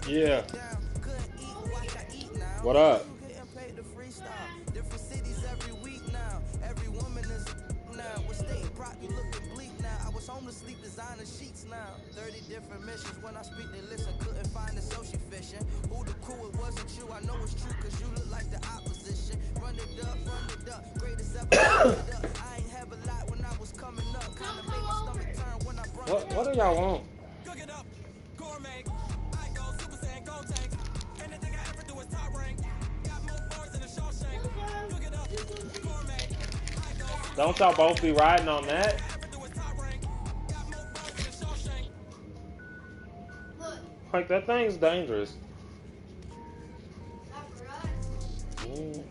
Yeah. What up? What do y'all want? Don't y'all both be riding on that? Like, that thing's dangerous. Mm.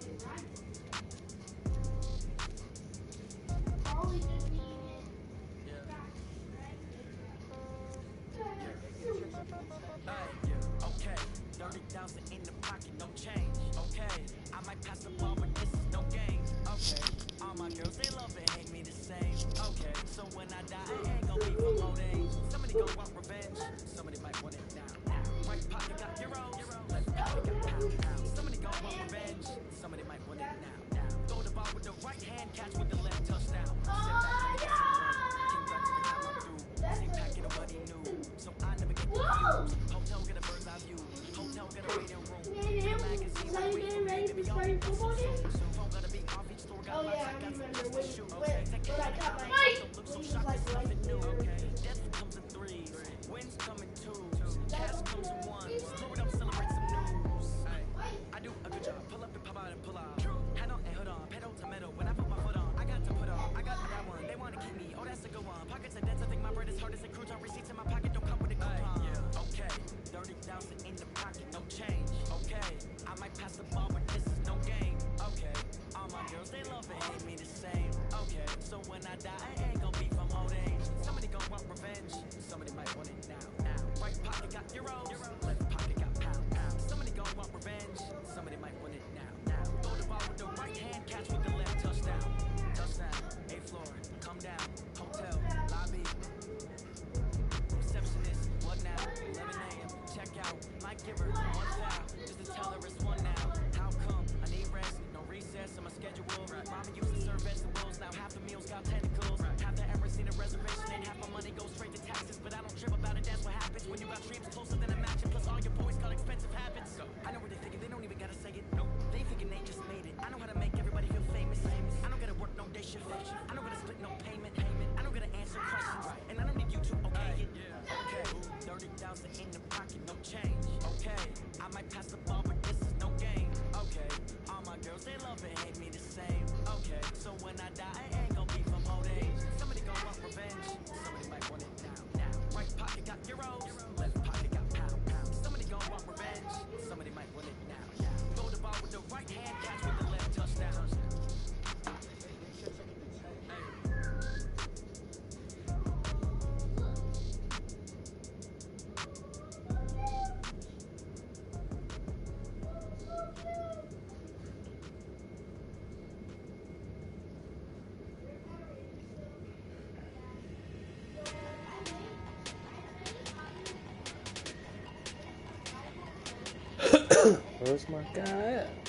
Where's my guy at?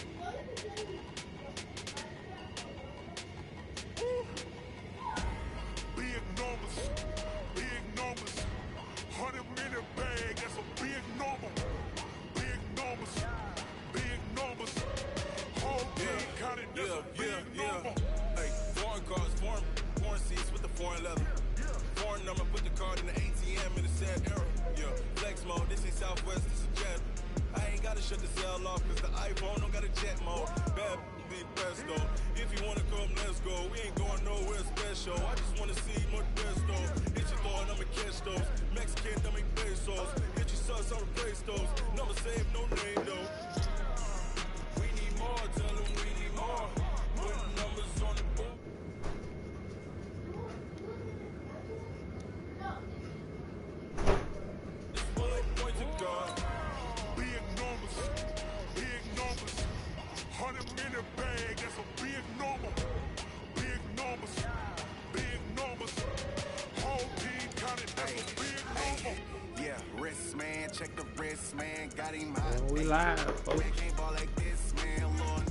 this, man. Check the wrist, man. Got him hot. And we live, folks. Can't ball like this, man. Lord,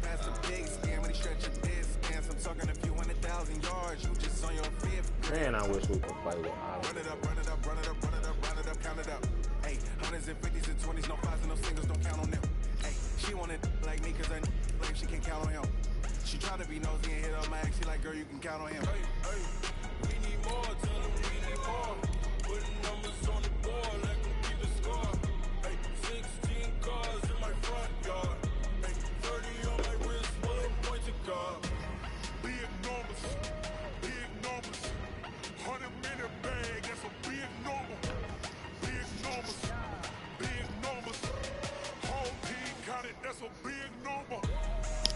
pass the big skin when he stretch your distance. I'm talking a few 100,000 yards. You just on your fifth. Man, I wish we could play with Island. Run it up, run it up, run it up, run it up, run it up, count it up. Hey, hundreds and fifties and 20s, no fives and no singles, don't count on them. Hey, she wanted like me cause I like she can count on him. She tried to be nosy and hit on my ex. She like, girl, you can count on him. Hey, hey, we need more, tell them we need more. Putting numbers on the board, let them keep the score. Hey, 16 cars in my front yard. Hey, 30 on my wrist, one point to guard. Big numbers, big numbers. 100-minute bag, that's a big number. Big numbers, big numbers. Whole team counted, that's a big number.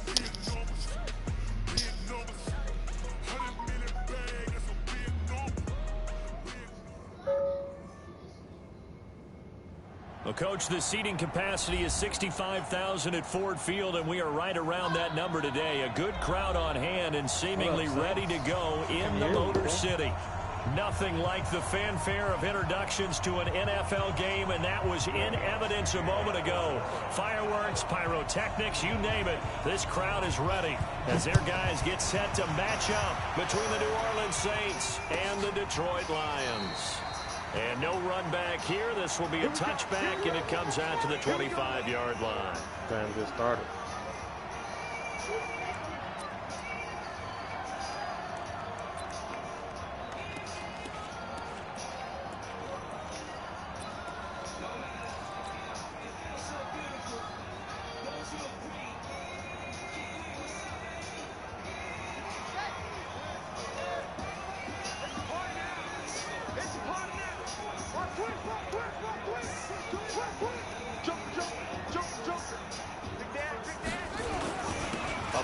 Big numbers, big numbers. 100-minute bag, that's a big number. Well, Coach, the seating capacity is 65,000 at Ford Field, and we are right around that number today. A good crowd on hand and seemingly ready to go in the Motor City. Nothing like the fanfare of introductions to an NFL game, and that was in evidence a moment ago. Fireworks, pyrotechnics, you name it. This crowd is ready as their guys get set to match up between the New Orleans Saints and the Detroit Lions. And no run back here. This will be a touchback, and it comes out to the 25-yard line. Time just started.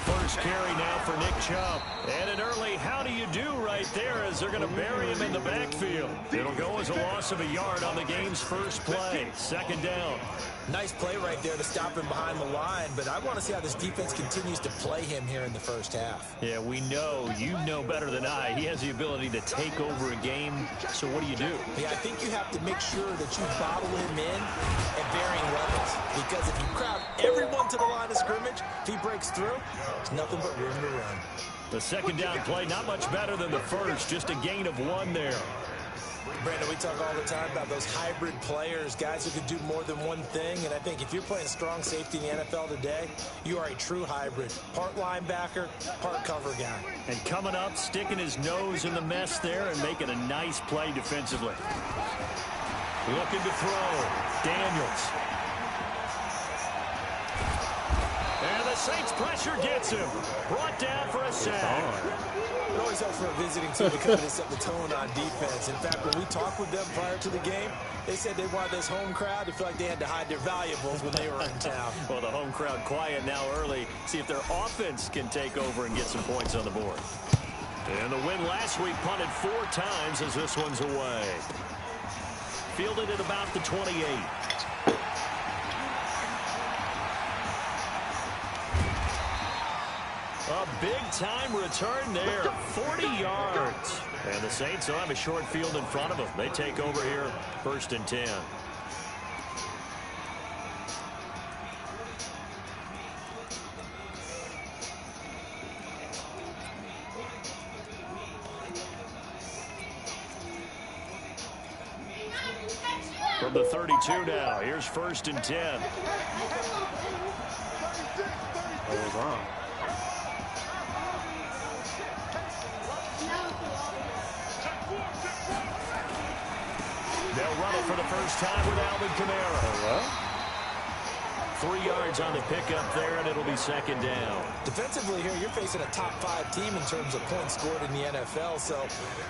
First carry now for Nick Chubb. And an early how do you do right there as they're going to bury him in the backfield. It'll go as a loss of a yard on the game's first play. Second down. Nice play right there to stop him behind the line, but I want to see how this defense continues to play him here in the first half. Yeah, we know. You know better than I. He has the ability to take over a game. So what do you do? Yeah, I think you have to make sure that you bottle him in at varying levels, because if you crowd everyone to the line of scrimmage, if he breaks through, there's nothing but room to run. The second down play, not much better than the first, just a gain of one there. Brandon, we talk all the time about those hybrid players, guys who can do more than one thing, and I think if you're playing strong safety in the NFL today, you are a true hybrid. Part linebacker, part cover guy. And coming up, sticking his nose in the mess there and making a nice play defensively. Looking to throw. Daniels. And the Saints pressure gets him. Brought down for a sack. It always helps for a visiting team to come in and set the tone on defense. In fact, when we talked with them prior to the game, they said they wanted this home crowd to feel like they had to hide their valuables when they were in town. Well, the home crowd quiet now early. See if their offense can take over and get some points on the board. And the win last week punted 4 times as this one's away. Fielded at about the 28. A big-time return there, 40 yards. And the Saints will have a short field in front of them. They take over here, 1st and 10. From the 32 now, here's 1st and 10. What was wrong? They'll run it for the first time with Alvin Kamara. What? 3 yards on the pickup there, and it'll be 2nd down. Defensively here, you're facing a top-5 team in terms of points scored in the NFL. So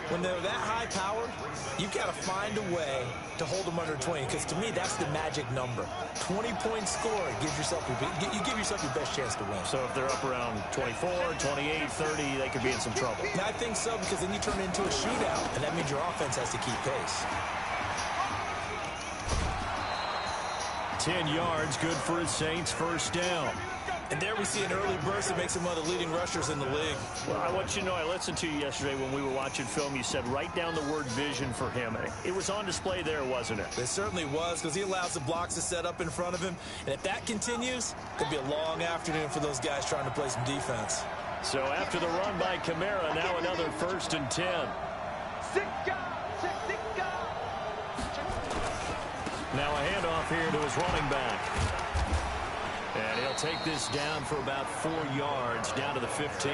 when they're that high-powered, you've got to find a way to hold them under 20. Because to me, that's the magic number. 20 points scored gives yourself you give yourself your best chance to win. So if they're up around 24, 28, 30, they could be in some trouble. Yeah, I think so, because then you turn it into a shootout, and that means your offense has to keep pace. 10 yards, good for his Saints, 1st down. And there we see an early burst that makes him one of the leading rushers in the league. Well, I want you to know, I listened to you yesterday when we were watching film. You said write down the word vision for him. It was on display there, wasn't it? It certainly was, because he allows the blocks to set up in front of him. And if that continues, it could be a long afternoon for those guys trying to play some defense. So after the run by Kamara, now another 1st and 10. Now a handoff here to his running back. And he'll take this down for about 4 yards, down to the 15.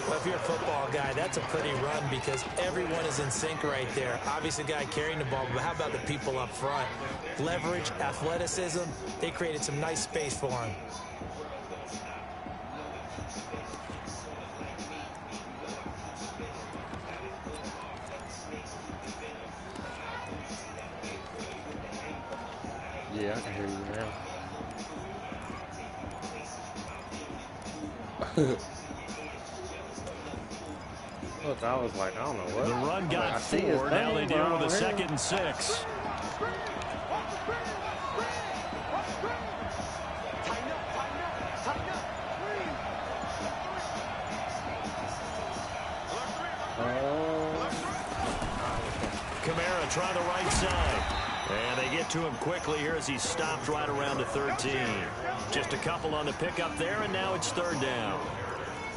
Well, if you're a football guy, that's a pretty run because everyone is in sync right there. Obviously, the guy carrying the ball, but how about the people up front? Leverage, athleticism, they created some nice space for him. Yeah, I can hear you now. Look, I was like, I don't know what. The run got like, 4. Now they deal with a 2nd and 6. Kamara trying the right side. And they get to him quickly here as he stopped right around the 13. Just a couple on the pickup there, and now it's 3rd down.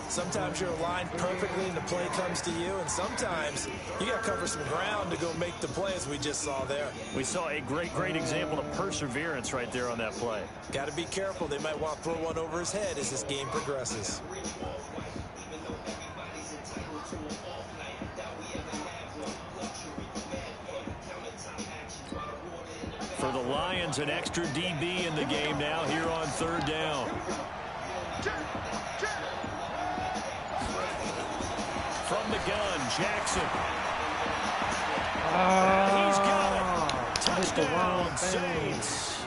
Sometimes you're aligned perfectly and the play comes to you, and sometimes you got to cover some ground to go make the play, as we just saw there. We saw a great example of perseverance right there on that play. Got to be careful. They might want to throw one over his head as this game progresses. For the Lions, an extra DB in the game now here on 3rd down. From the gun, Jackson. He's got it. Touchdown, Saints.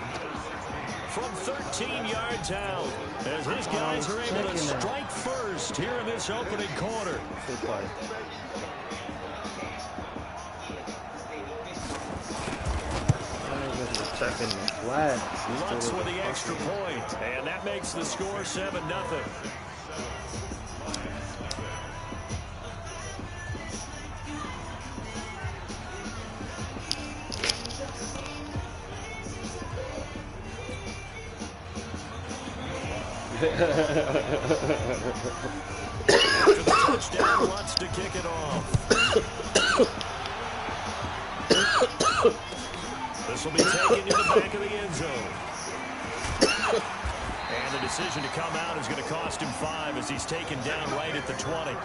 From 13 yards out, as his guys are able to strike first here in this opening quarter. Checking the flags. Lutz with the extra point, and that makes the score 7-0. After the touchdown, Lutz to kick it off. This will be taken to the back of the end zone. And the decision to come out is going to cost him 5 as he's taken down right at the 20.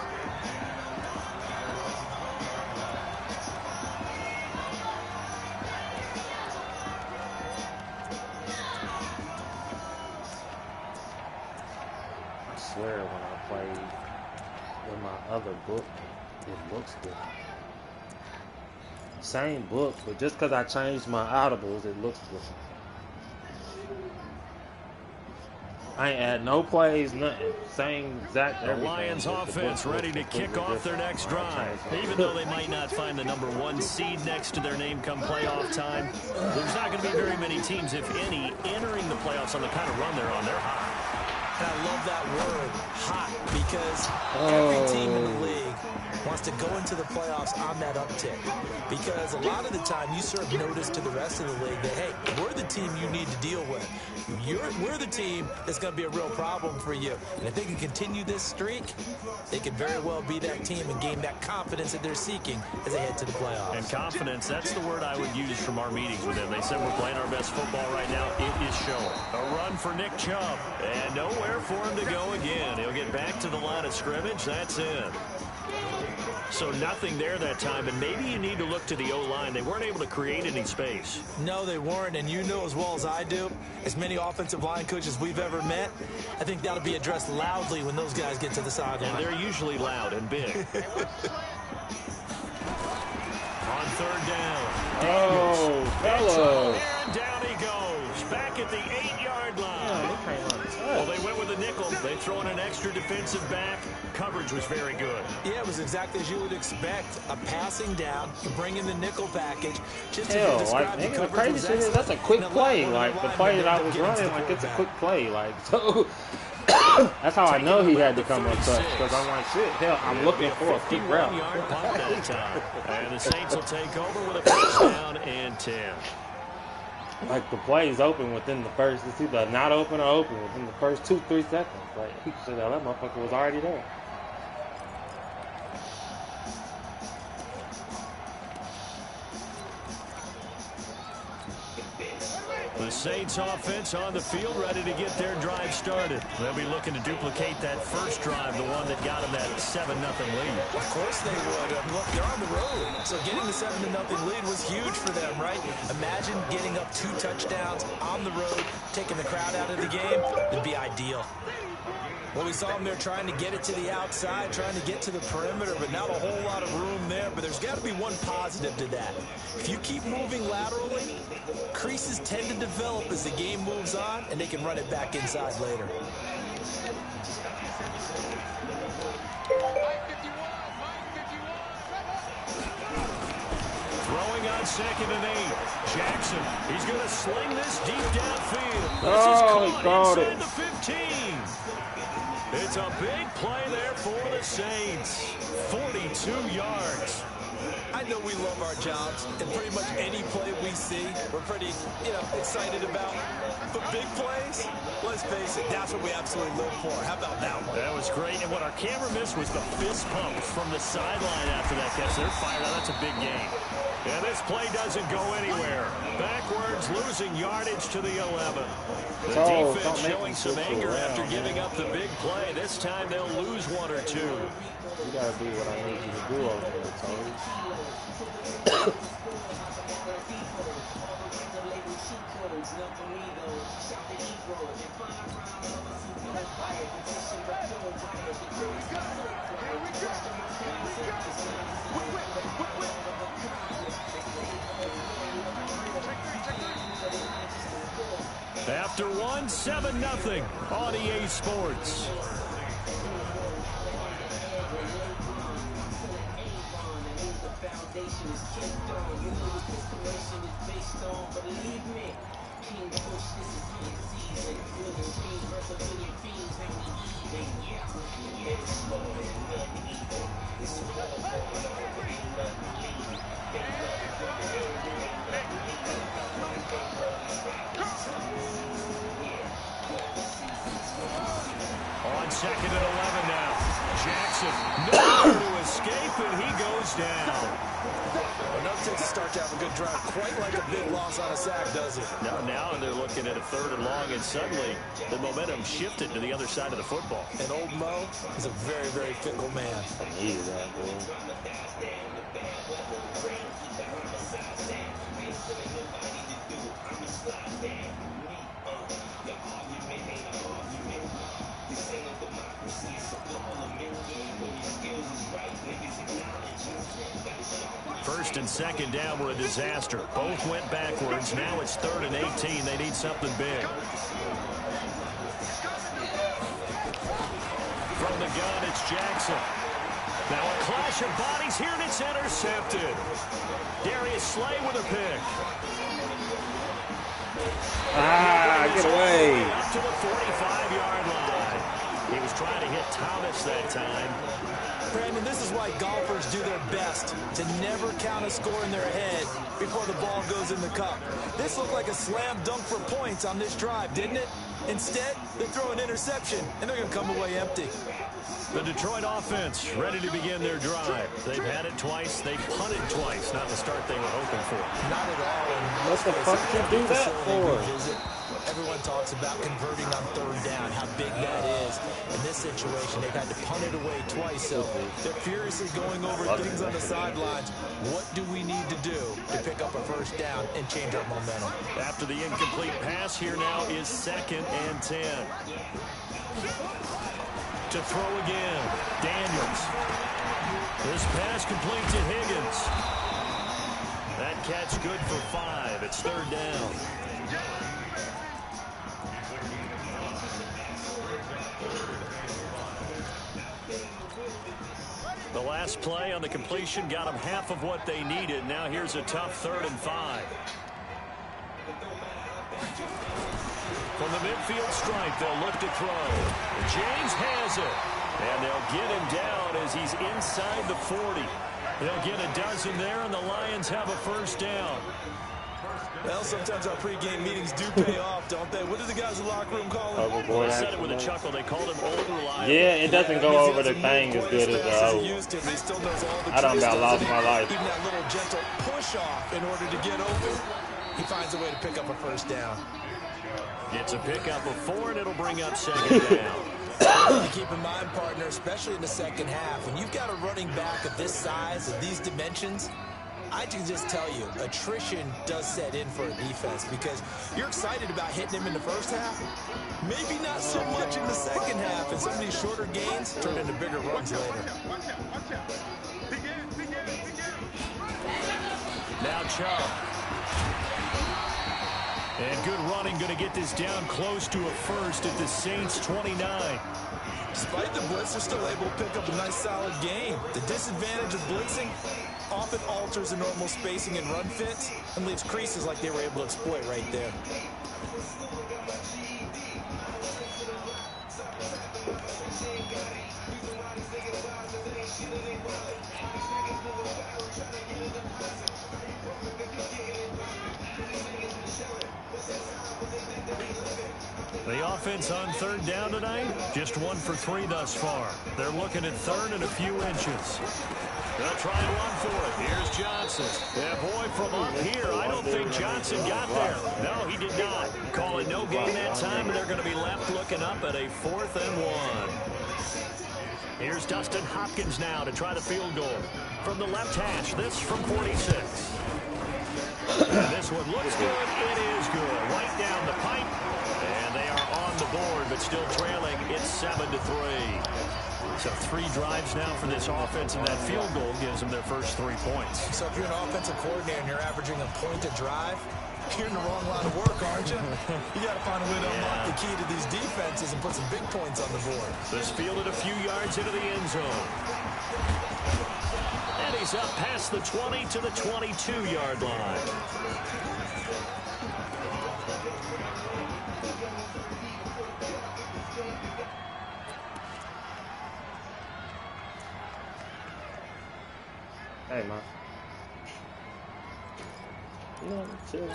I swear when I played in my other book, it looks good. Same book, but just because I changed my audibles, it looks different. I ain't add no plays, nothing. Same exact everything. The Lions offense ready to kick off their next drive. Even though they might not find the #1 seed next to their name come playoff time, there's not going to be very many teams, if any, entering the playoffs on the kind of run they're on. They're hot. And I love that word, hot, because every team in the league wants to go into the playoffs on that uptick. Because a lot of the time you serve notice to the rest of the league that, hey, we're the team you need to deal with. We're the team that's going to be a real problem for you. And if they can continue this streak, they could very well be that team and gain that confidence that they're seeking as they head to the playoffs. And confidence, that's the word I would use from our meetings with them. They said we're playing our best football right now. It is showing. A run for Nick Chubb. And nowhere for him to go again. He'll get back to the line of scrimmage. That's it. So nothing there that time, and maybe you need to look to the O-line. They weren't able to create any space. No, they weren't, and you know as well as I do, as many offensive line coaches we've ever met, I think that'll be addressed loudly when those guys get to the sideline. And they're usually loud and big. On 3rd down. Oh, fellow. And down he goes. Back back at the 8-yard line. Yeah, Well, they went with a nickel. They throw in an extra defensive back. Coverage was very good. Yeah, it was exactly as you would expect. A passing down, bring in the nickel package. Just as you hell, described, like, the nigga, the coverage crazy was shit is excellent. that's a quick And play. one Like, of the the play linemen that I ended was up getting to running, the like, it's a quarterback. quick play. Like, so that's how I know he had to come untouched, because I'm like, shit, hell, I'm looking for a quick route. 51-yard punt that time. And the Saints will take over with a first down and 10. Like, the play's open within the first, it's either not open or open within the first 2-3 seconds. Like, shit, that motherfucker was already there. The Saints offense on the field, ready to get their drive started. They'll be looking to duplicate that first drive, the one that got them that 7-0 lead. Of course they would. Look, they're on the road. So getting the 7-0 lead was huge for them, right? Imagine getting up 2 touchdowns on the road, taking the crowd out of the game. It'd be ideal. Well, we saw them there trying to get it to the outside, trying to get to the perimeter, but not a whole lot of room there. But there's got to be one positive to that. If you keep moving laterally, creases tend to develop as the game moves on, and they can run it back inside later. Throwing on 2nd and 8. Jackson, he's going to sling this deep downfield. Oh, This is he caught inside it. the 15. It's a big play there for the Saints. 42 yards. I know we love our jobs, and pretty much any play we see, we're pretty, excited about. But big plays, let's face it, that's what we absolutely live for. How about that one? That was great. And what our camera missed was the fist pump from the sideline after that catch. They're fired out. That's a big game. And this play doesn't go anywhere. Backwards, losing yardage to the 11. The defense showing some anger after giving up the big play. This time they'll lose 1 or 2. You gotta do what I need you to do over there, Tony. After one, 7-0 on EA Sports. On 2nd and 11 now. Jackson, nowhere to escape, and he goes down. Enough takes a start to have a good drive. Quite like a big loss on a sack, does it? Now they're looking at a 3rd and long, and suddenly the momentum shifted to the other side of the football. And old Mo is a very, very fickle man. I needed that, boy. First and 2nd down were a disaster. Both went backwards. Now it's 3rd and 18. They need something big. From the gun, it's Jackson. Now a clash of bodies here, and it's intercepted. Darius Slay with a pick. Get away. Up to the 45-yard line. He was trying to hit Thomas that time. Brandon, this is why golfers do their best to never count a score in their head before the ball goes in the cup. This looked like a slam dunk for points on this drive, didn't it? Instead, they throw an interception, and they're going to come away empty. The Detroit offense ready to begin their drive. They've had it twice. They punted twice. Not the start they were hoping for. Not at all. And What the fuck you do that for? Everyone talks about converting on 3rd down, how big that is. In this situation, they've had to punt it away twice, so they're furiously going over things on the sidelines. What do we need to do to pick up a 1st down and change our momentum? After the incomplete pass, here now is 2nd and 10. To throw again, Daniels. This pass complete to Higgins. That catch good for 5. It's 3rd down. last play on the completion got them half of what they needed. Now here's a tough 3rd and 5. From the midfield stripe, they'll look to throw. James has it. And they'll get him down as he's inside the 40. They'll get a dozen there, and the Lions have a first down. Well, sometimes our pregame meetings do pay off, don't they? What do the guys in the locker room call him? Overboard. They said it with a chuckle. They called him old reliable. Yeah, it doesn't go over the thing as good as the old. I done about lost my life. Even that little gentle push off in order to get open, he finds a way to pick up a first down. It's a pickup of 4, and it'll bring up 2nd down. Keep in mind, partner, especially in the second half, when you've got a running back of this size, of these dimensions, I can just tell you, attrition does set in for a defense because you're excited about hitting him in the first half. Maybe not so much in the second half, and some of these shorter gains turn into bigger runs later. Now Chubb. And good running, going to get this down close to a first at the Saints 29. Despite the blitz, they're still able to pick up a nice solid gain. The disadvantage of blitzing often alters the normal spacing and run fits and leaves creases like they were able to exploit right there. The offense on 3rd down tonight, just 1 for 3 thus far. They're looking at 3rd and a few inches. They'll try and run for it. Here's Johnson. Yeah, boy, from up here, I don't think Johnson got there. No, he did not. Call it no gain that time, and they're going to be left looking up at a 4th and 1. Here's Dustin Hopkins now to try the field goal. From the left hash, this from 46. And this one looks good. It is good. Right down the pipe. And they are on the board, but still trailing. It's 7-3. So 3 drives now for this offense, and that field goal gives them their first 3 points. So if you're an offensive coordinator and you're averaging a point a drive, you're in the wrong line of work, aren't you? You got to find a way to unlock the key to these defenses and put some big points on the board. This fielded a few yards into the end zone. And he's up past the 20 to the 22-yard line. Hey, man. No, chill.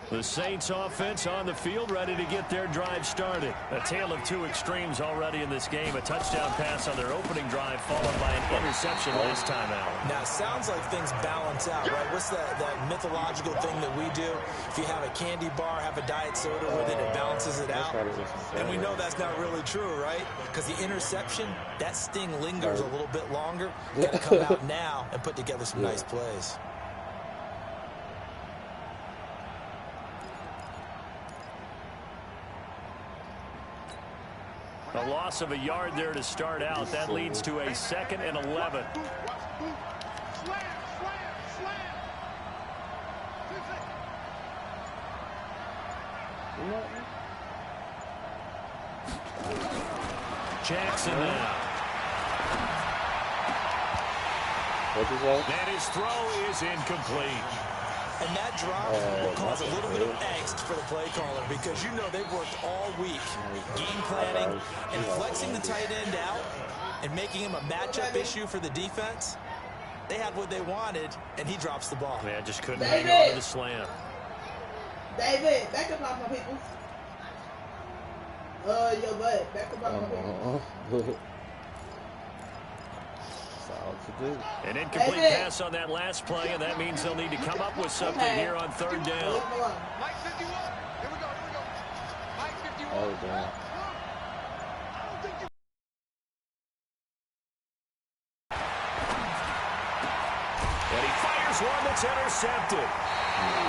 The Saints offense on the field, ready to get their drive started. A tale of 2 extremes already in this game. A touchdown pass on their opening drive, followed by an interception last time out. Now, it sounds like things balance out, right? What's that mythological thing that we do? If you have a candy bar, have a diet soda with it, it balances it out. And we know that's not really true, right? Because the interception, that sting lingers a little bit longer. You got to come out now and put together some nice plays. A loss of a yard there to start out. That leads to a 2nd and 11. Jackson now. What'd you say? And his throw is incomplete. And that drop will cause a little bit of angst for the play caller because you know they've worked all week game planning and flexing the tight end out and making him a matchup issue for the defense. They had what they wanted, and he drops the ball. Man, just couldn't hang on to the slam. David, back up off my people. Your butt, back up off my people. An incomplete pass on that last play, and that means they'll need to come up with something here on 3rd down. Mike 51. Here we go. Mike 51. Oh, damn. And he fires one that's intercepted.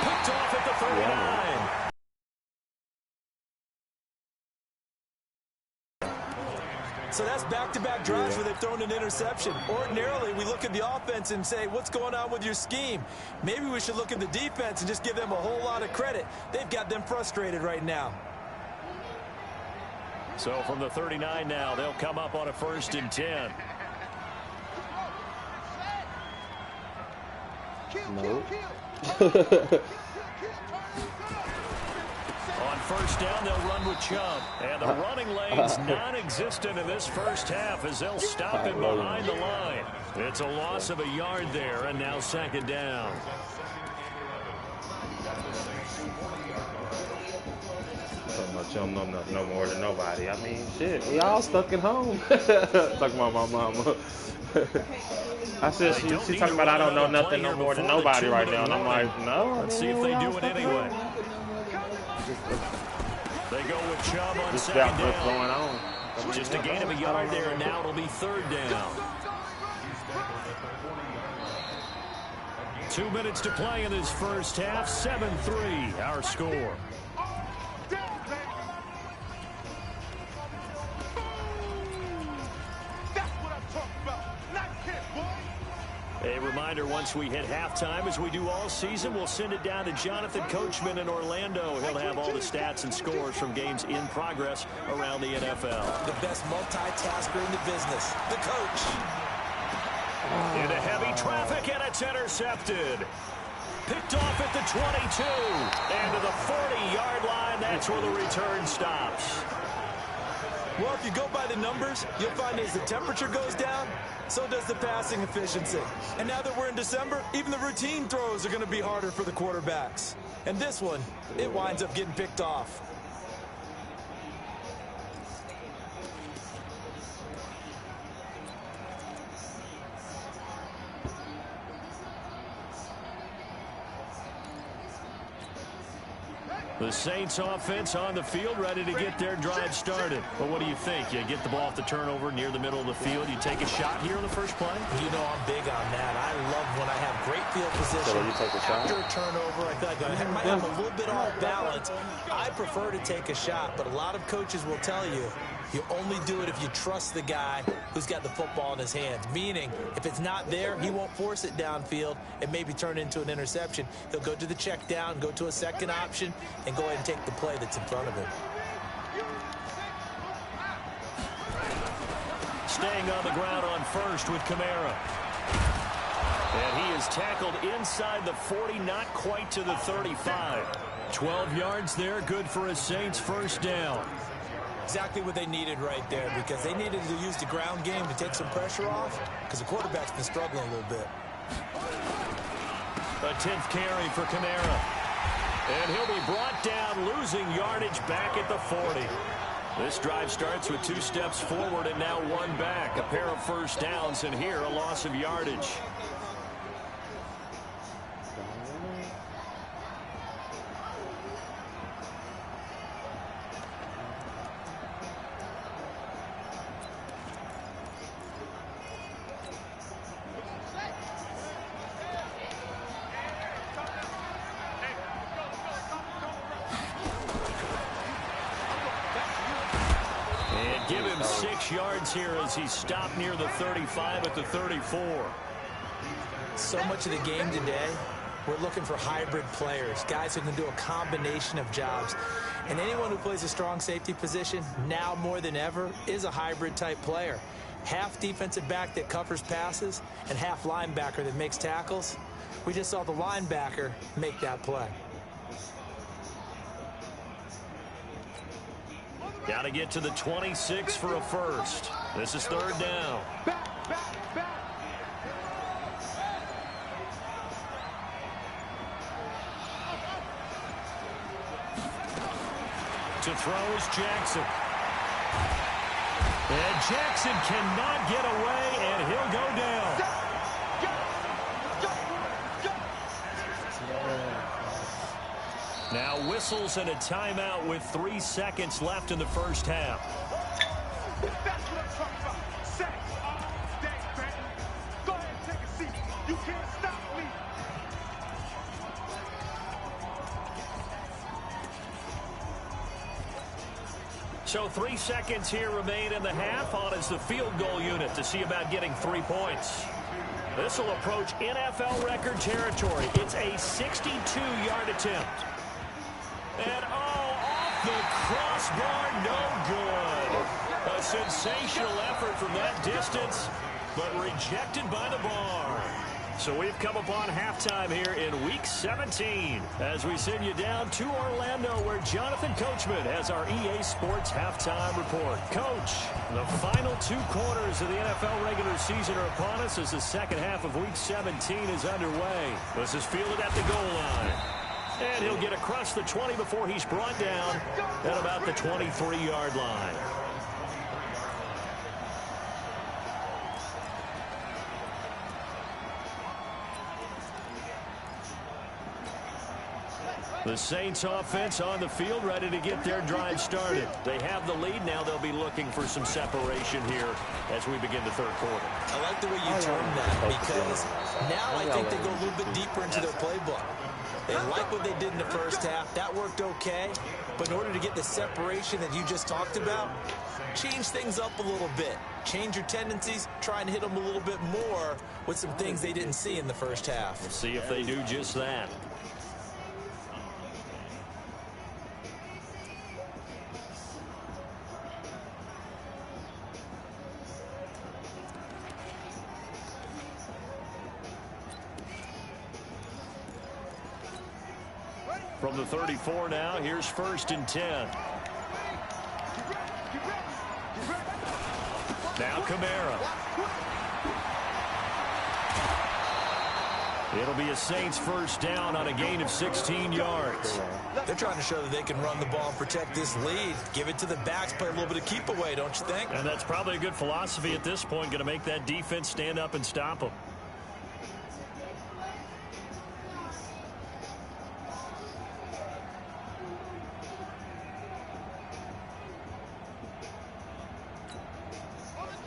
Picked off at the 39. So that's back-to-back drives where they've thrown an interception. Ordinarily, we look at the offense and say, what's going on with your scheme? Maybe we should look at the defense and just give them a whole lot of credit. They've got them frustrated right now. So from the 39 now, they'll come up on a 1st and 10. No. On first down, they'll run with Chubb. And the running lane's non-existent in this first half as they'll stop him behind the line. It's a loss of a yard there, and now second down. So much you don't know nothing no more than nobody. I mean, shit, we all stuck at home. Talking about my mama. I said she talking about I don't know nothing no more than nobody right now, and I'm like, no. Let's see if they do it anyway. They go with Chubb on second down. What's going on? Just a gain of a yard there, and now it'll be third down. 2 minutes to play in this first half. 7-3, our score. A reminder, once we hit halftime, as we do all season, we'll send it down to Jonathan Coachman in Orlando. He'll have all the stats and scores from games in progress around the NFL. The best multitasker in the business, the coach. Into heavy traffic, and it's intercepted. Picked off at the 22. And to the 40-yard line, that's where the return stops. Well, if you go by the numbers, you'll find as the temperature goes down, so does the passing efficiency. And now that we're in December, even the routine throws are going to be harder for the quarterbacks. And this one, it winds up getting picked off. The Saints offense on the field, ready to get their drive started. But what do you think? You get the ball off the turnover near the middle of the field. You take a shot here on the first play? You know I'm big on that. I love when I have great field position. So you take a shot? After a turnover, I feel like I might have a little bit off balance. I prefer to take a shot, but a lot of coaches will tell you, you only do it if you trust the guy who's got the football in his hands. Meaning, if it's not there, he won't force it downfield and maybe turn it into an interception. He'll go to the check down, go to a second option, and go ahead and take the play that's in front of him. Staying on the ground on first with Kamara. And he is tackled inside the 40, not quite to the 35. 12 yards there, good for a Saints first down. Exactly what they needed right there, because they needed to use the ground game to take some pressure off, because the quarterback's been struggling a little bit. A 10th carry for Kamara. And he'll be brought down, losing yardage back at the 40. This drive starts with 2 steps forward and now 1 back. A pair of first downs, and here a loss of yardage. Give him 6 yards here as he stopped near the 35 at the 34. So much of the game today, we're looking for hybrid players, guys who can do a combination of jobs. And anyone who plays a strong safety position, now more than ever, is a hybrid type player. Half defensive back that covers passes and half linebacker that makes tackles. We just saw the linebacker make that play. Got to get to the 26 for a first. This is third down. To throw is Jackson. And Jackson cannot get away, and he'll go down. Now whistles and a timeout with 3 seconds left in the first half. That's what I'm talking about. Sacks all day, man. Go ahead and take a seat. You can't stop me. So 3 seconds here remain in the half. On is the field goal unit to see about getting 3 points. This will approach NFL record territory. It's a 62-yard attempt. And off the crossbar, no good. A sensational effort from that distance, but rejected by the bar. So we've come upon halftime here in Week 17 as we send you down to Orlando where Jonathan Coachman has our EA Sports halftime report. Coach, the final 2 quarters of the NFL regular season are upon us as the second half of Week 17 is underway. This is fielded at the goal line. And he'll get across the 20 before he's brought down at about the 23-yard line. The Saints offense on the field, ready to get their drive started. They have the lead. Now they'll be looking for some separation here as we begin the third quarter. I like the way you termed that because now I think they go a little bit deeper into their playbook. They like what they did in the first half. That worked okay. But in order to get the separation that you just talked about, change things up a little bit. Change your tendencies. Try and hit them a little bit more with some things they didn't see in the first half. We'll see if they do just that. From the 34 now, here's 1st and 10. Now Kamara. It'll be a Saints first down on a gain of 16 yards. They're trying to show that they can run the ball and protect this lead. Give it to the backs, play a little bit of keep away, don't you think? And that's probably a good philosophy at this point, going to make that defense stand up and stop them.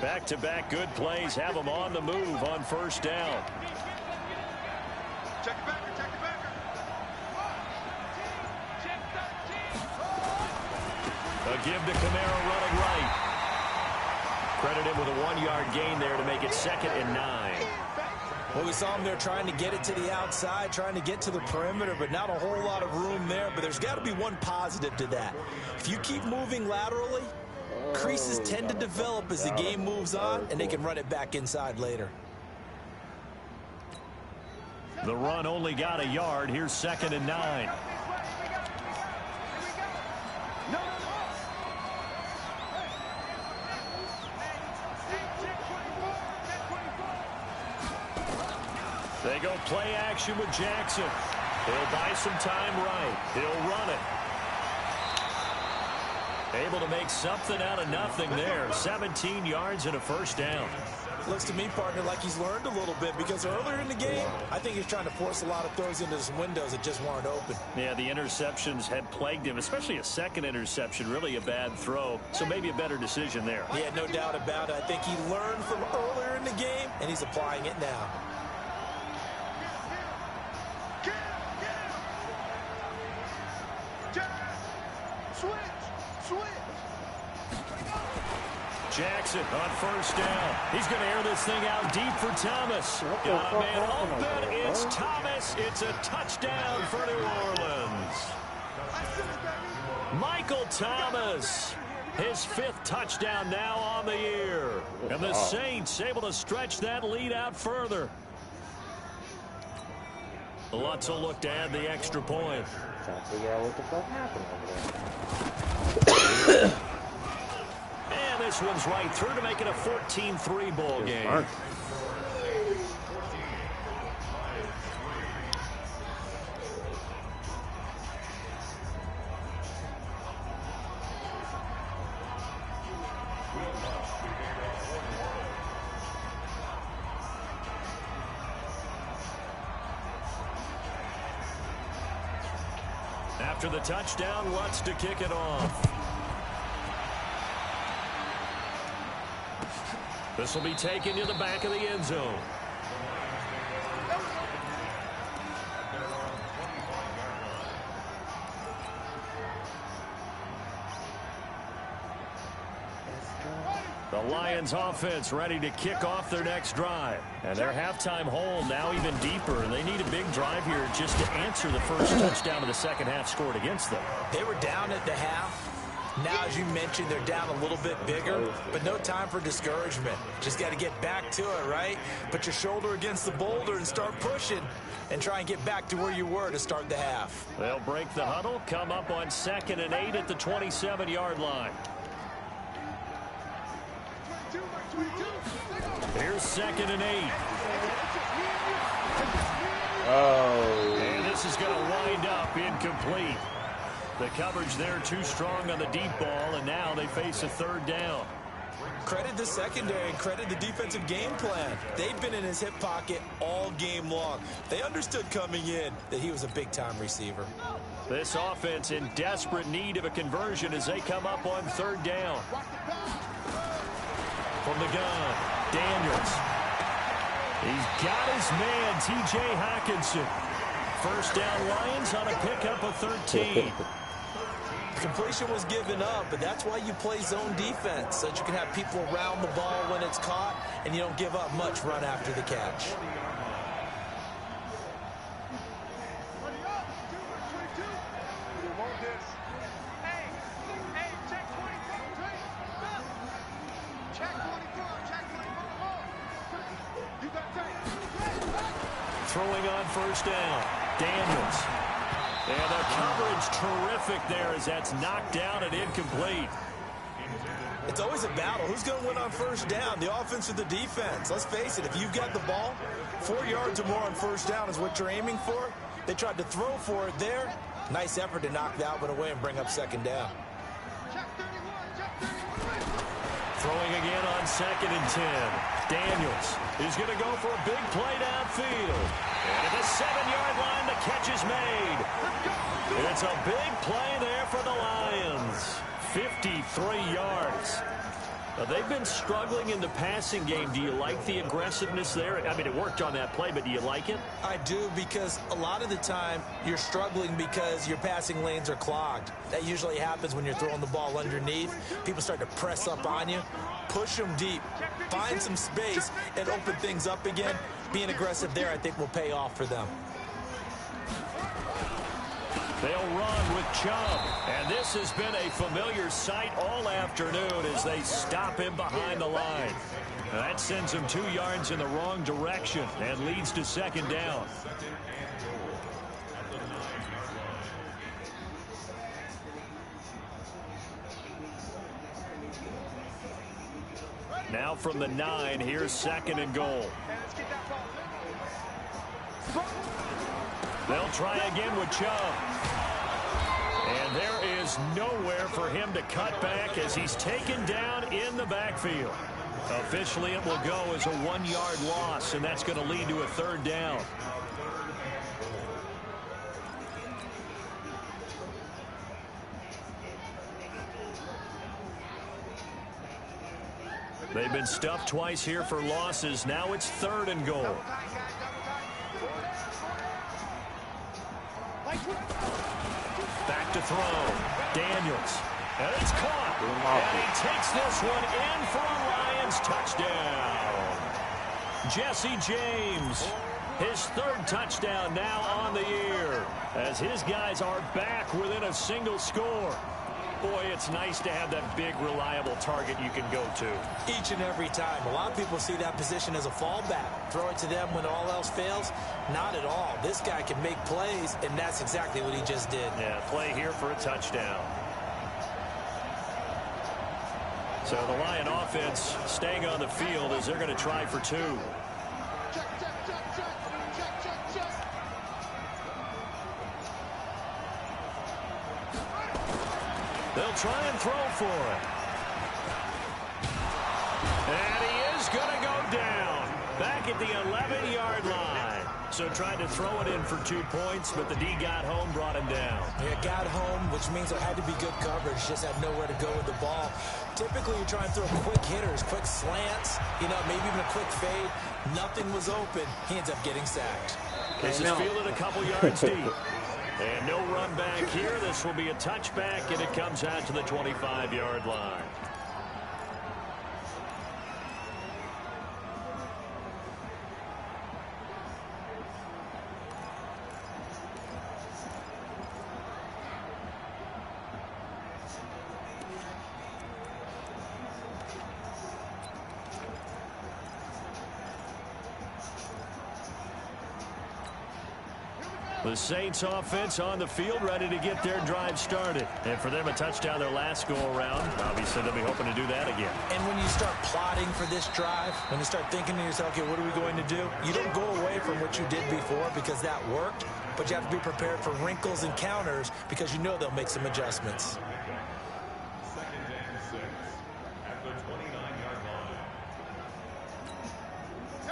Back-to-back good plays have them on the move on first down. Check it back. A give to Kamara running right. Credit him with a 1-yard gain there to make it 2nd and 9. Well, we saw him there trying to get it to the outside, trying to get to the perimeter, but not a whole lot of room there. But there's got to be one positive to that. If you keep moving laterally, creases tend to develop as the game moves on, and they can run it back inside later. The run only got a yard. Here's 2nd and 9. They go play action with Jackson. He'll buy some time right. He'll run it. Able to make something out of nothing there. 17 yards and a first down. Looks to me, partner, like he's learned a little bit because earlier in the game, I think he's trying to force a lot of throws into some windows that just weren't open. Yeah, the interceptions had plagued him, especially a second interception, really a bad throw. So maybe a better decision there. Yeah, no doubt about it. I think he learned from earlier in the game, and he's applying it now. Jackson on first down. He's going to air this thing out deep for Thomas. Got a man open. It's Thomas. It's a touchdown for New Orleans. Michael Thomas. His 5th touchdown now on the year. And the Saints able to stretch that lead out further. Lots of look to add the extra point. Trying to figure out what the fuck happened over there. And this one's right through to make it a 14-3 ball game. After the touchdown, Lutz to kick it off. This will be taken to the back of the end zone. The Lions offense ready to kick off their next drive. And their halftime hole now even deeper. And they need a big drive here just to answer the first touchdown of the second half scored against them. They were down at the half. Now, as you mentioned, they're down a little bit bigger, but no time for discouragement. Just got to get back to it, right? Put your shoulder against the boulder and start pushing and try and get back to where you were to start the half. They'll break the huddle, come up on 2nd and 8 at the 27-yard line. Here's 2nd and 8. Oh. And this is going to wind up incomplete. The coverage there too strong on the deep ball, and now they face a 3rd down. Credit the secondary and credit the defensive game plan. They've been in his hip pocket all game long. They understood coming in that he was a big-time receiver. This offense in desperate need of a conversion as they come up on 3rd down. From the gun, Daniels. He's got his man, T.J. Hawkinson. 1st down Lions on a pickup of 13. Completion was given up, but that's why you play zone defense, so that you can have people around the ball when it's caught, and you don't give up much run after the catch. Throwing on 1st down, Daniels. And the coverage terrific there as that's knocked down and incomplete. It's always a battle. Who's going to win on 1st down, the offense or the defense? Let's face it, if you've got the ball, 4 yards or more on 1st down is what you're aiming for. They tried to throw for it there. Nice effort to knock that one away and bring up 2nd down. Throwing again on 2nd and 10. Daniels is going to go for a big play downfield. And at the 7-yard line, the catch is made. It's a big play there for the Lions. 53 yards. Now, they've been struggling in the passing game. Do you like the aggressiveness there? I mean, it worked on that play, but do you like it? I do, because a lot of the time you're struggling because your passing lanes are clogged. That usually happens when you're throwing the ball underneath. People start to press up on you. Push them deep. Find some space and open things up again. Being aggressive there, I think, will pay off for them. They'll run with Chubb, and this has been a familiar sight all afternoon as they stop him behind the line. That sends him 2 yards in the wrong direction and leads to 2nd down. Now from the 9, here's 2nd and goal. They'll try again with Chubb. And there is nowhere for him to cut back as he's taken down in the backfield. Officially, it will go as a 1-yard loss, and that's going to lead to a 3rd down. They've been stuffed twice here for losses. Now it's 3rd and goal. Back to throw. Daniels. And it's caught. And he takes this one in for a Lions touchdown. Jesse James. His 3rd touchdown now on the year as his guys are back within a single score. Boy, it's nice to have that big, reliable target you can go to. Each and every time. A lot of people see that position as a fallback. Throw it to them when all else fails. Not at all. This guy can make plays, and that's exactly what he just did. Yeah, play here for a touchdown. So the Lion offense staying on the field as they're going to try for 2. They'll try and throw for it. And he is going to go down. Back at the 11-yard line. So tried to throw it in for 2 points, but the D got home, brought him down. Yeah, got home, which means there had to be good coverage. Just had nowhere to go with the ball. Typically, you're trying to throw quick hitters, quick slants, maybe even a quick fade. Nothing was open. He ends up getting sacked. This is fielded a couple yards deep. And no run back here. This will be a touchback, and it comes out to the 25-yard line. The Saints offense on the field, ready to get their drive started. And for them, a touchdown their last go-around. Obviously, they'll be hoping to do that again. And when you start plotting for this drive, when you start thinking to yourself, okay, what are we going to do? You don't go away from what you did before because that worked, but you have to be prepared for wrinkles and counters because you know they'll make some adjustments.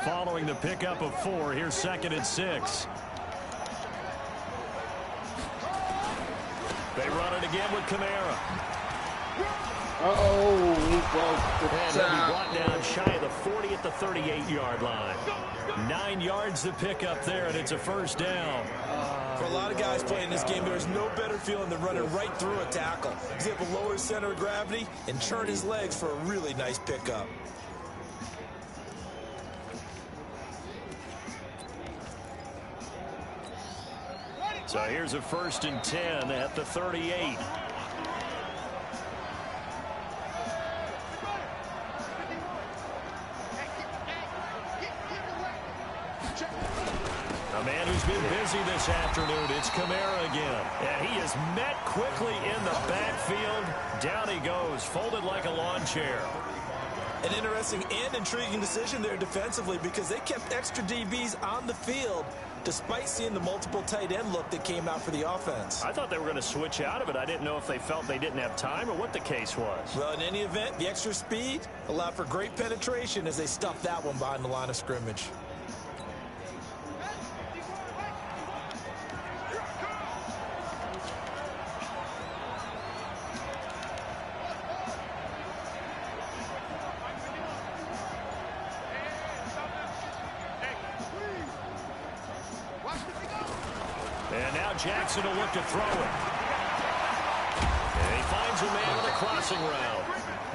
Following the pickup of 4, here's 2nd and 6. They run it again with Kamara. Uh-oh, he broke the And he'll be brought down shy of the 40 at the 38-yard line. 9 yards to pick up there, and it's a first down. For a lot of guys playing this game, there's no better feeling than running right through a tackle. He's able to lower his center of gravity and churn his legs for a really nice pickup. So here's a 1st and 10 at the 38. A man who's been busy this afternoon, it's Kamara again. And he is met quickly in the backfield. Down he goes, folded like a lawn chair. An interesting and intriguing decision there defensively because they kept extra DBs on the field despite seeing the multiple tight end look that came out for the offense. I thought they were going to switch out of it. I didn't know if they felt they didn't have time or what the case was. Well, in any event, the extra speed allowed for great penetration as they stuffed that one behind the line of scrimmage. And now Jackson will look to throw it. And he finds a man on the crossing route.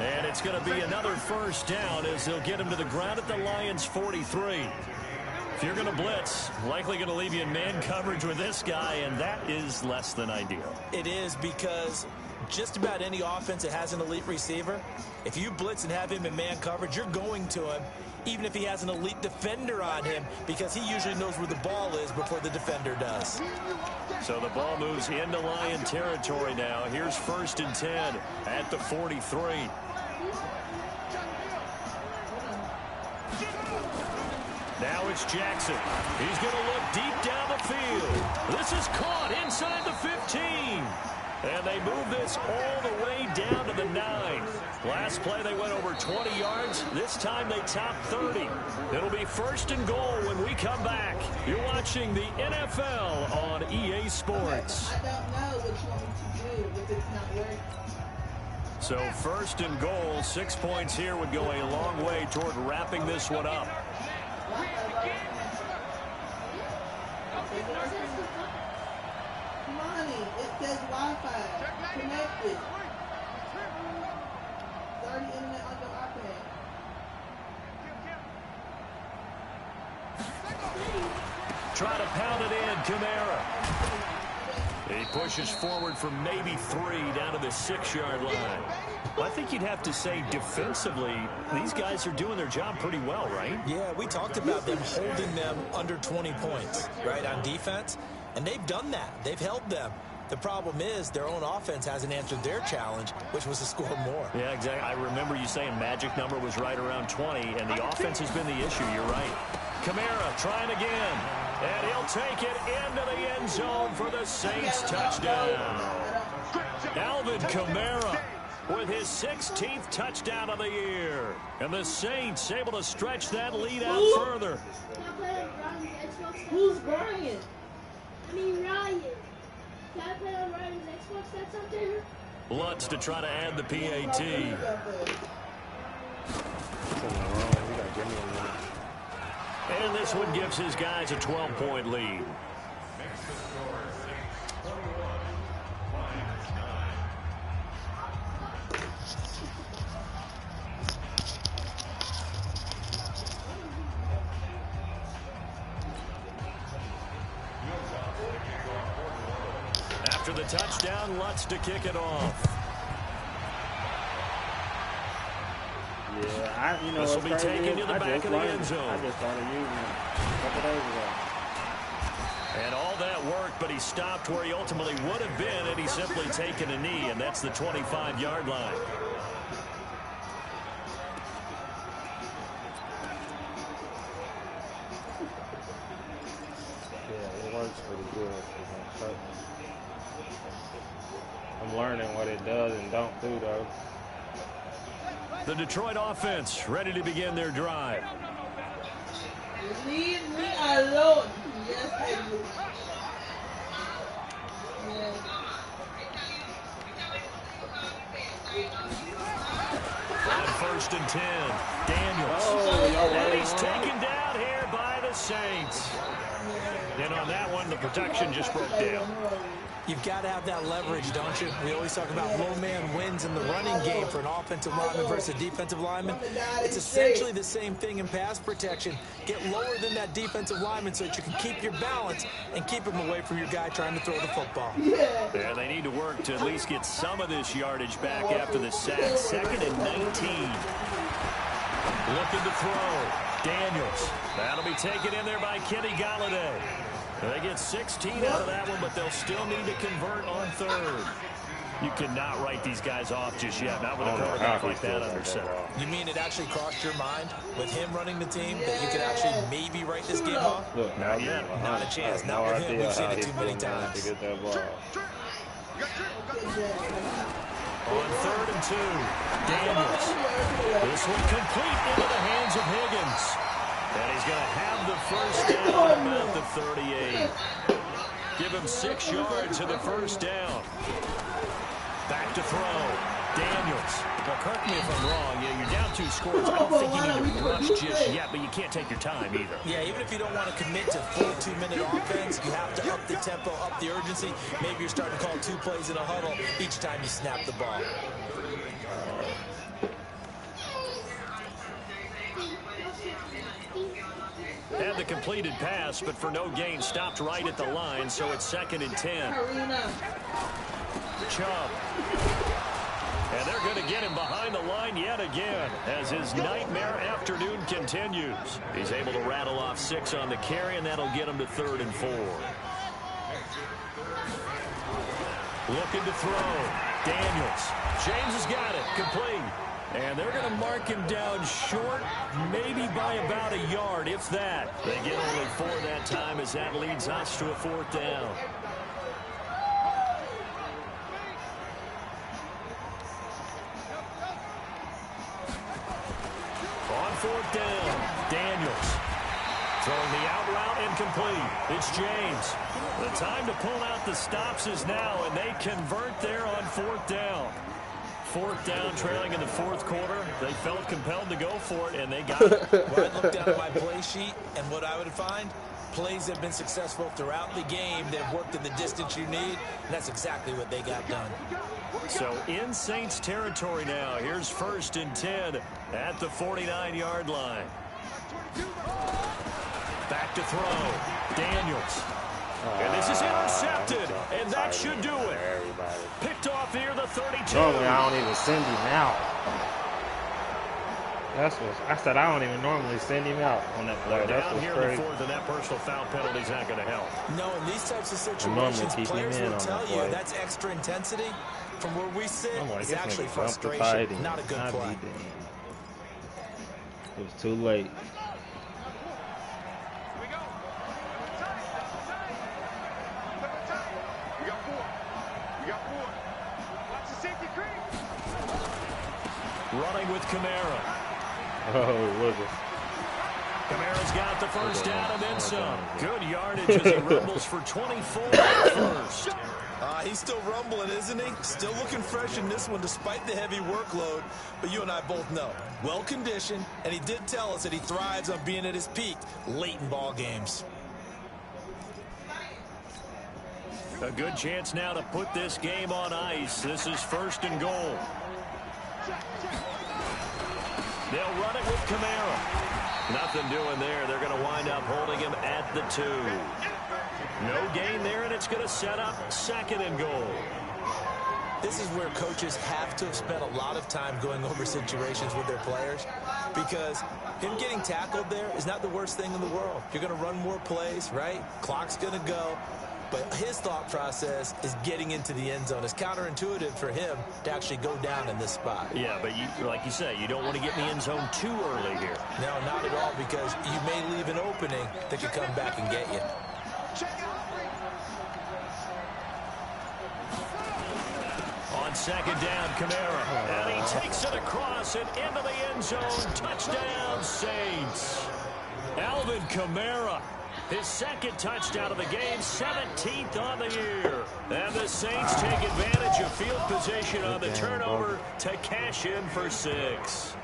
And it's going to be another first down as they'll get him to the ground at the Lions' 43. If you're going to blitz, likely going to leave you in man coverage with this guy, and that is less than ideal. It is because just about any offense that has an elite receiver, if you blitz and have him in man coverage, you're going to him, even if he has an elite defender on him, because he usually knows where the ball is before the defender does. So the ball moves into Lion territory now. Here's 1st and 10 at the 43. Now it's Jackson. He's going to look deep down the field. This is caught inside the 15. And they move this all the way down to the 9. Last play they went over 20 yards. This time they topped 30. It'll be 1st and goal when we come back. You're watching the NFL on EA Sports. I don't know what you want me to do if it's not working. So 1st and goal, 6 points here would go a long way toward wrapping this one up. Money, it says Wi-Fi connected. 30 internet on your iPad. Try to pound it in, Kamara. He pushes forward for maybe 3 down to the 6-yard line. Well, I think you'd have to say defensively, these guys are doing their job pretty well, right? Yeah, we talked about them holding them under 20 points, right, on defense. And they've done that. They've held them. The problem is their own offense hasn't answered their challenge, which was to score more. Yeah, exactly. I remember you saying magic number was right around 20, and the offense has been the issue. You're right. Kamara trying again, and he'll take it into the end zone for the Saints touchdown. Alvin Kamara with his 16th touchdown of the year. And the Saints able to stretch that lead out further. Who's Brian? I mean, Ryan. Can I play on Ryan's Xbox that's out there? Lutz to try to add the PAT. Something wrong. We got Jimmy in there. And this one gives his guys a 12-point lead. After the touchdown, Lutz to kick it off. Yeah, you know, This will be taken to the back of the end zone. I just started using it a couple days ago. And all that work, but he stopped where he ultimately would have been had he simply taken a knee, and that's the 25-yard line. Yeah, it works pretty good. I'm learning what it does and don't do, though. The Detroit offense ready to begin their drive. Leave me alone. Yes, I do. Yes. On 1st and 10, Daniels. And he's taken down here by the Saints. And on that one, the protection just broke down. You've got to have that leverage, don't you? We always talk about low man wins in the running game for an offensive lineman versus a defensive lineman. It's essentially the same thing in pass protection. Get lower than that defensive lineman so that you can keep your balance and keep him away from your guy trying to throw the football. Yeah, they need to work to at least get some of this yardage back after the sack. 2nd and 19. Looking to throw. Daniels. That'll be taken in there by Kenny Galladay. They get 16 out of that one, but they'll still need to convert on 3rd. You cannot write these guys off just yet. Not with a quarterback like that under center. You mean it actually crossed your mind with him running the team that you could actually maybe write this game off? Look, Not yet. Not a chance. Not with him. We've seen it too many times. To get that ball. On 3rd and 2, Daniels. This one complete into the hands of Higgins. And he's going to have the first down at the 38. Give him 6 yards in the first down. Back to throw. Daniels. Now, correct me if I'm wrong. Yeah, you're down 2 scores. I don't think you need to rush just yet, but you can't take your time either. Yeah, even if you don't want to commit to full 2-minute offense, you have to up the tempo, up the urgency. Maybe you're starting to call 2 plays in a huddle each time you snap the ball. Had the completed pass, but for no gain, stopped right at the line, so it's 2nd and 10. Chubb. And they're going to get him behind the line yet again as his nightmare afternoon continues. He's able to rattle off 6 on the carry, and that'll get him to 3rd and 4. Looking to throw. Daniels. James has got it. Complete. And they're going to mark him down short, maybe by about a yard, if that. They get only 4 that time as that leads us to a 4th down. On 4th down, Daniels. Throwing the out route incomplete. It's James. The time to pull out the stops is now, and they convert there on 4th down. 4th down, trailing in the 4th quarter. They felt compelled to go for it, and they got it. Well, I'd look down at my play sheet, and what I would find, plays have been successful throughout the game. They've worked in the distance you need, and that's exactly what they got done. So in Saints territory now. Here's 1st and 10 at the 49-yard line. Back to throw. Daniels. And this is intercepted, and that should do it. Picked off near the 32. Normally, I don't even send him out. That's what I said. I don't even normally send him out on that play. That's Down what's here crazy. in the 4th, and that personal foul penalty is not going to help. No, in these types of normally situations, keep players him in will on tell that you play. that's extra intensity. From where we sit, I'm like, it's this actually nigga jumped the tight frustration, end. not a good I play. beat him. It was too late. Running with Kamara. Oh, look at. Kamara's got the first down and then some. Good yardage as he rumbles for 24 at first. He's still rumbling, isn't he? Still looking fresh in this one despite the heavy workload. But you and I both know, well-conditioned, and he did tell us that he thrives on being at his peak late in ball games. A good chance now to put this game on ice. This is 1st and goal. They'll run it with Kamara. Nothing doing there. They're going to wind up holding him at the 2. No gain there, and it's going to set up 2nd and goal. this is where coaches have to have spent a lot of time going over situations with their players, because him getting tackled there is not the worst thing in the world. You're going to run more plays, right? Clock's going to go. But his thought process is getting into the end zone. It's counterintuitive for him to actually go down in this spot. Yeah, but like you say, you don't want to get in the end zone too early here. No, not at all, because you may leave an opening that could come back and get you. On second down, Kamara. And he takes it across and into the end zone. Touchdown, Saints. Alvin Kamara. His second touchdown of the game, 17th on the year. And the Saints take advantage of field position on the turnover to cash in for 6.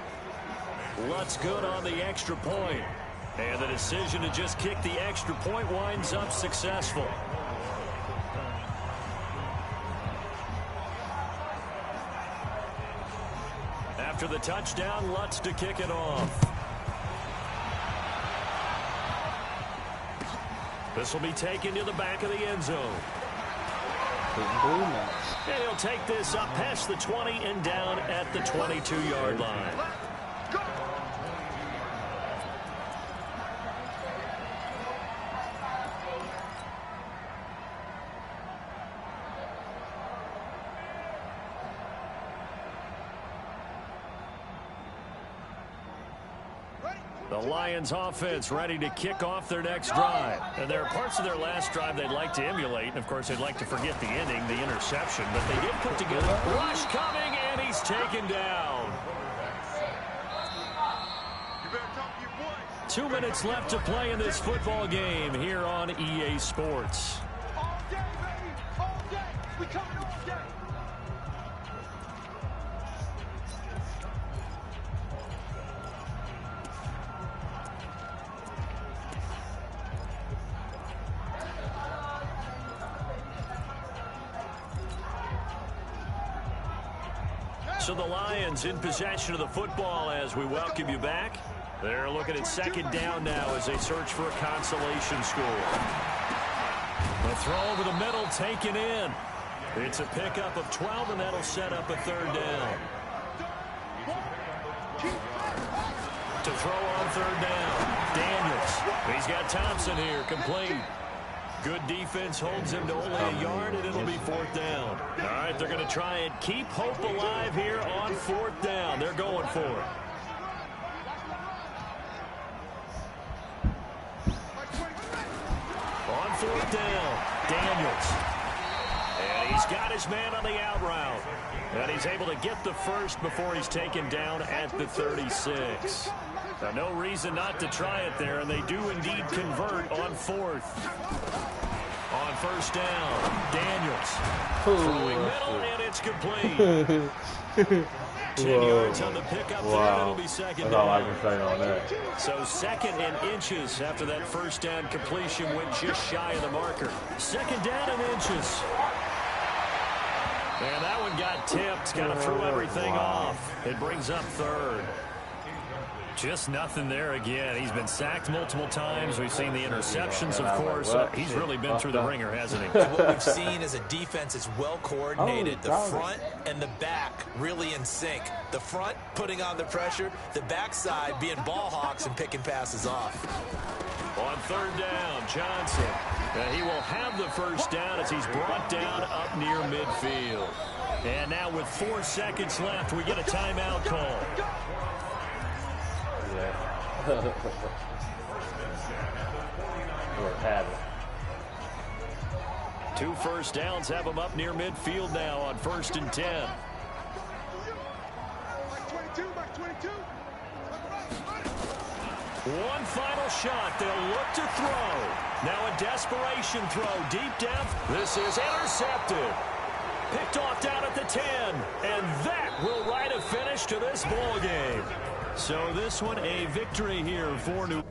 Lutz good on the extra point. And the decision to just kick the extra point winds up successful. After the touchdown, Lutz to kick it off. This will be taken to the back of the end zone. And he'll take this up past the 20 and down at the 22-yard line. The Lions offense ready to kick off their next drive. And there are parts of their last drive they'd like to emulate. And, of course, they'd like to forget the ending, the interception. But they did put together. Rush coming, and he's taken down. 2 minutes left to play in this football game here on EA Sports. All day, baby. All day. We coming all day. So the Lions in possession of the football as we welcome you back. They're looking at second down now as they search for a consolation score. The throw over the middle taken in. It's a pickup of 12, and that'll set up a third down. To throw on third down, Daniels. He's got Thompson here, complete. Good defense holds him to only a yard, and it'll be fourth down. All right, they're going to try and keep hope alive here on fourth down. They're going for it. On fourth down, Daniels. And he's got his man on the out route. And he's able to get the first before he's taken down at the 36. Now, no reason not to try it there, and they do indeed convert on fourth. On first down, Daniels. Throwing middle, and it's complete. 10 yards on the pickup there. It'll be second down. That's all I can say on that. So second and inches after that first down completion went just shy of the marker. Second down and inches. And that one got tipped. Kind of threw everything off. It brings up third. Just nothing there again. He's been sacked multiple times. We've seen the interceptions, of course. He's really been through the ringer, hasn't he? What we've seen is a defense that's well coordinated. The front and the back really in sync. The front putting on the pressure. The backside being ball hawks and picking passes off. On third down, Johnson. And he will have the first down as he's brought down up near midfield. And now with 4 seconds left, we get a timeout call. We're having 2 first downs have them up near midfield now on 1st and 10. One final shot. They'll look to throw. Now a desperation throw deep depth. This is intercepted. Picked off down at the 10. And that will write a finish to this ball game. So this one a victory here for New